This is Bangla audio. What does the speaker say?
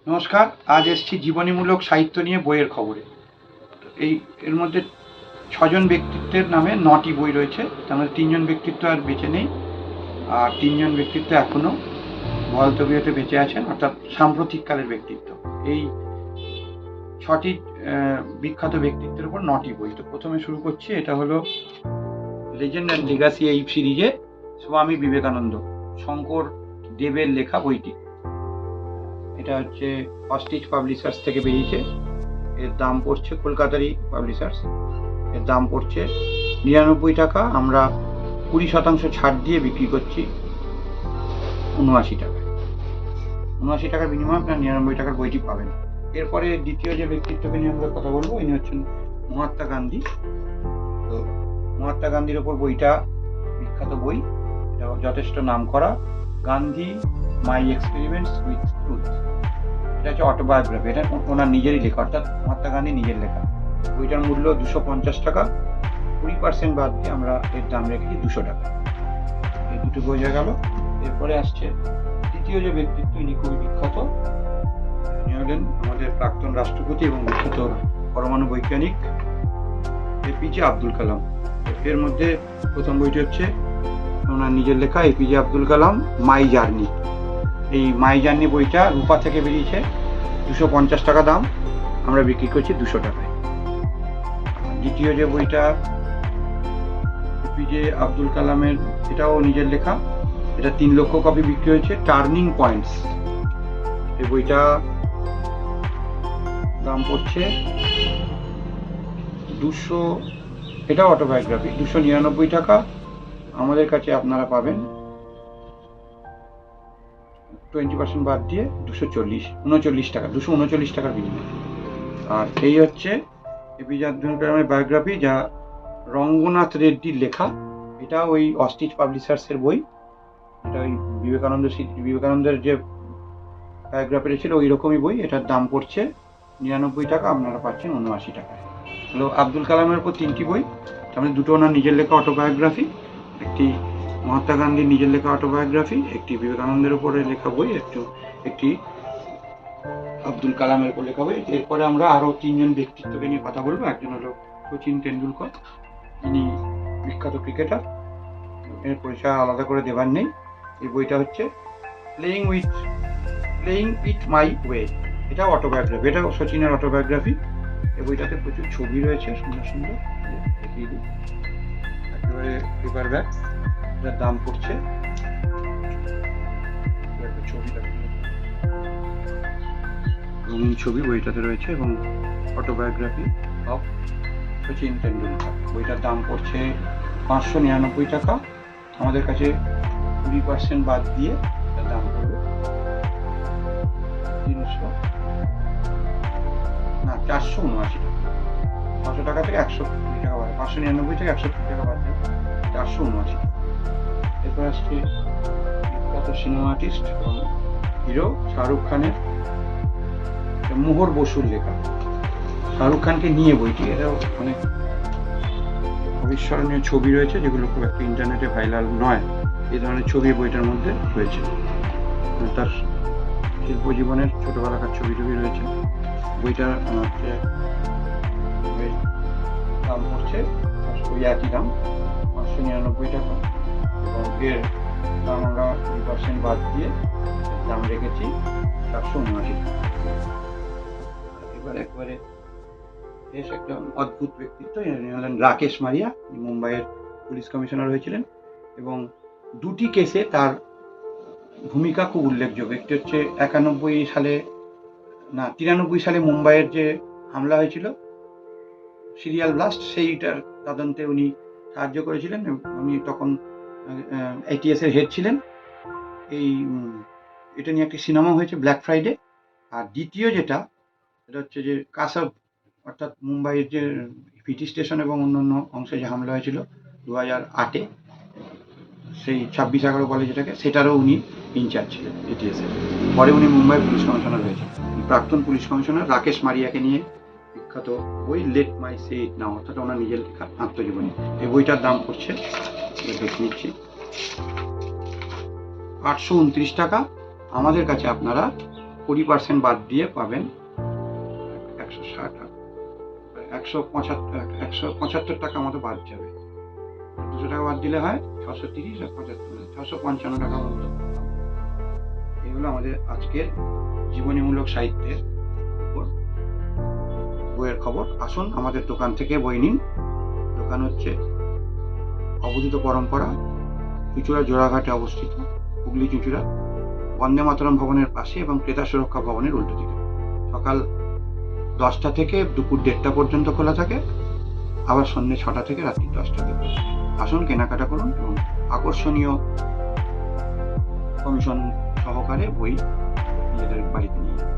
নমস্কার। আজ এসেছি জীবনীমূলক সাহিত্য নিয়ে বইয়ের খবরে। এর মধ্যে ৬ জন ব্যক্তিত্বের নামে ৯টি বই রয়েছে। তার মধ্যে ৩ জন ব্যক্তিত্ব আর বেঁচে নেই, আর ৩ জন ব্যক্তিত্ব এখনও ভলতবিয়তে বেঁচে আছেন, অর্থাৎ সাম্প্রতিককালের ব্যক্তিত্ব। এই ৬টি বিখ্যাত ব্যক্তিত্বের উপর ৯টি বই। তো প্রথমে শুরু করছি। এটা হলো লেজেন্ড অ্যান্ড লেগাসি এই সিরিজে স্বামী বিবেকানন্দ, শঙ্কর দেবের লেখা বইটি। এটা হচ্ছে অস্টিচ পাবলিশার্স থেকে বেরিয়েছে। এর দাম পড়ছে, কলকাতারই পাবলিশার্স, এর দাম পড়ছে ৯৯ টাকা। আমরা ২০% ছাড় দিয়ে বিক্রি করছি ৭৯ টাকায়। ৭৯ টাকার বিনিময়ে আপনার ৯৯ টাকার বইটি পাবেন। এরপরে দ্বিতীয় যে ব্যক্তিত্বকে নিয়ে আমরা কথা বলবো, ইনি হচ্ছেন মহাত্মা গান্ধী। তো মহাত্মা গান্ধীর ওপর বইটা বিখ্যাত বই, এটা যথেষ্ট নাম করা। গান্ধী মাই এক্সপেরিমেন্টস উইথ ট্রুথ। এটা হচ্ছে অটোবায়োগ্রাফি, এটা ওনার নিজেরই লেখা, অর্থাৎ মহাত্মা গান্ধী নিজের লেখা। বইটার মূল্য ২৫০ টাকা। 20% বাদ দিয়ে আমরা এর দাম রেখেছি ২০০ টাকা। এই দুটো বই হয়ে গেল। এরপরে আসছে তৃতীয় যে ব্যক্তিত্ব, ইনি খুবই বিখ্যাত। ইনি হলেন আমাদের প্রাক্তন রাষ্ট্রপতি এবং বিখ্যাত পরমাণু বৈজ্ঞানিক এপিজে আব্দুল কালাম। এর মধ্যে প্রথম বইটি হচ্ছে ওনার নিজের লেখা APJ Abdul Kalam my journey. এই মাই জার্নি বইটা রূপা থেকে বেরিয়েছে, ২৫০ টাকা দাম, আমরা বিক্রি করছি ২০০ টাকায়। দ্বিতীয় যে বইটা এপিজে আব্দুল কালামের, এটাও নিজের লেখা, এটা ৩ লক্ষ কপি বিক্রি হয়েছে, টার্নিং পয়েন্টস। এই বইটা দাম পড়ছে ২০০, এটা অটোবায়োগ্রাফি, ২৯৯ টাকা। আমাদের কাছে আপনারা পাবেন 20% বাদ দিয়ে ২৩৯ টাকা, ২৩৯ টাকার বিনিময়ে। আর এই হচ্ছে এপিজে আব্দুল কালামের বায়োগ্রাফি, যা রঙ্গনাথ রেড্ডির লেখা। এটা ওই অস্টিচ পাবলিশার্সের বই। এটা ওই বিবেকানন্দের যে বায়োগ্রাফিটা ছিল ওই রকমই বই। এটার দাম পড়ছে ৯৯ টাকা, আপনারা পাচ্ছেন ৭৯ টাকায়। হলো আব্দুল কালামের উপর 3টি বই, তার মধ্যে দুটো ওনার নিজের লেখা অটোবায়োগ্রাফি, একটি মহাত্মা গান্ধীর নিজের লেখা অটোবায়োগ্রাফি, একটি বিবেকানন্দের উপরে লেখা বই, একটি আব্দুল কালামের উপর লেখা বই। এরপরে আমরা আরও 3 জন ব্যক্তিত্বকে নিয়ে কথা বলবো। একজন হলো সচিন টেন্ডুলকর, ইনি বিখ্যাত ক্রিকেটার, এর পরিচয় আলাদা করে দেবার নেই। এই বইটা হচ্ছে প্লেইং ইট মাই ওয়ে, এটা অটোবায়োগ্রাফি, এটা সচিনের অটোবায়োগ্রাফি। এই বইটাতে প্রচুর ছবি রয়েছে, সুন্দর সুন্দর, দেখিয়ে দিই। একেবারে পেপার ব্যাগ। এটার দাম পড়ছে, একটা ছবি রঙিন ছবি বইটাতে রয়েছে, এবং অটোবায়োগ্রাফি অফ সচিন টেন্ডুলকার। বইটার দাম পড়ছে ৫৯৯ টাকা। আমাদের কাছে 20% বাদ দিয়ে এটার দাম পড়বে ৪৭৯ টাকা। ৫০০ টাকা থেকে ১২০ টাকা বাদ, ৫৯৯ থেকে ১২০ টাকা বাদ দিয়ে ৪৭৯ টাকা। এরপর আসছে বিখ্যাত সিনেমা আর্টিস্ট এবং হিরো শাহরুখ খানের মোহর বসুর লেখা, শাহরুখ খানকে নিয়ে বইটি। এটাও অনেক অবিস্মরণীয় ছবি রয়েছে, যেগুলো খুব একটা ইন্টারনেটে ভাইরাল নয়। এই ধরনের ছবি বইটার মধ্যে রয়েছে। তার শিল্প জীবনের ছোটবেলাকার ছবি রয়েছে। বইটা হচ্ছে দাম পড়ছে ওই একই দাম, ৫৯৯ টাকা, এবং এর দাম আমরা 20% বাদ দিয়ে দাম রেখেছি ৪৭৯ টাকা। এবার একবারে বেশ একটা অদ্ভুত ব্যক্তিত্ব, ইনি হলেন রাকেশ মারিয়া। মুম্বাইয়ের পুলিশ কমিশনার হয়েছিলেন, এবং 2টি কেসে তার ভূমিকা খুব উল্লেখযোগ্য। একটি হচ্ছে 93 সালে মুম্বাইয়ের যে হামলা হয়েছিল, সিরিয়াল ব্লাস্ট, সেইটার তদন্তে উনি সাহায্য করেছিলেন। উনি তখন ATS এর হেড ছিলেন। এটা নিয়ে একটি সিনেমা হয়েছে, ব্ল্যাক ফ্রাইডে। আর দ্বিতীয় যেটা, এটা হচ্ছে যে কাসাব, অর্থাৎ মুম্বাইয়ের যে পিটি স্টেশন এবং অন্যান্য অংশে যে হামলা হয়েছিল 2008-এ, সেই 26/11 বলে যেটাকে, সেটারও উনি ইনচার্জ ছিলেন ATS এর। পরে উনি মুম্বাই পুলিশ কমিশনার হয়েছেন। প্রাক্তন পুলিশ কমিশনার রাকেশ মারিয়াকে নিয়ে বিখ্যাত বই লেট মাই সে ইট নাও, অর্থাৎ ওনার নিজের লেখা আত্মজীবনী। এই বইটার দাম পড়ছে, দেখে নিচ্ছি, 829 টাকা। আমাদের কাছে আপনারা 20% বাদ দিয়ে পাবেন 160 175 টাকা মতো বাদ যাবে। 200 টাকা বাদ দিলে হয় 630 আর 75 655 টাকা মতো। এগুলো আমাদের আজকের জীবনীমূলক সাহিত্যের উপর বইয়ের খবর। আসুন আমাদের দোকান থেকে বই নিন। দোকান হচ্ছে অবধূত পরম্পরা, চুঁচুড়া জোড়াঘাটে অবস্থিত, হুগলি চুঁচুড়া, বন্দে মাতরম ভবনের পাশে এবং ক্রেতা সুরক্ষা ভবনের উল্টো দিকে। সকাল 10টা থেকে দুপুর 1:30 পর্যন্ত খোলা থাকে, আবার সন্ধ্যে 6টা থেকে রাত্রি 10টা থেকে। আসুন কেনাকাটা করুন এবং আকর্ষণীয় কমিশন সহকারে বই নিজেদের বাড়িতে নিয়ে যান।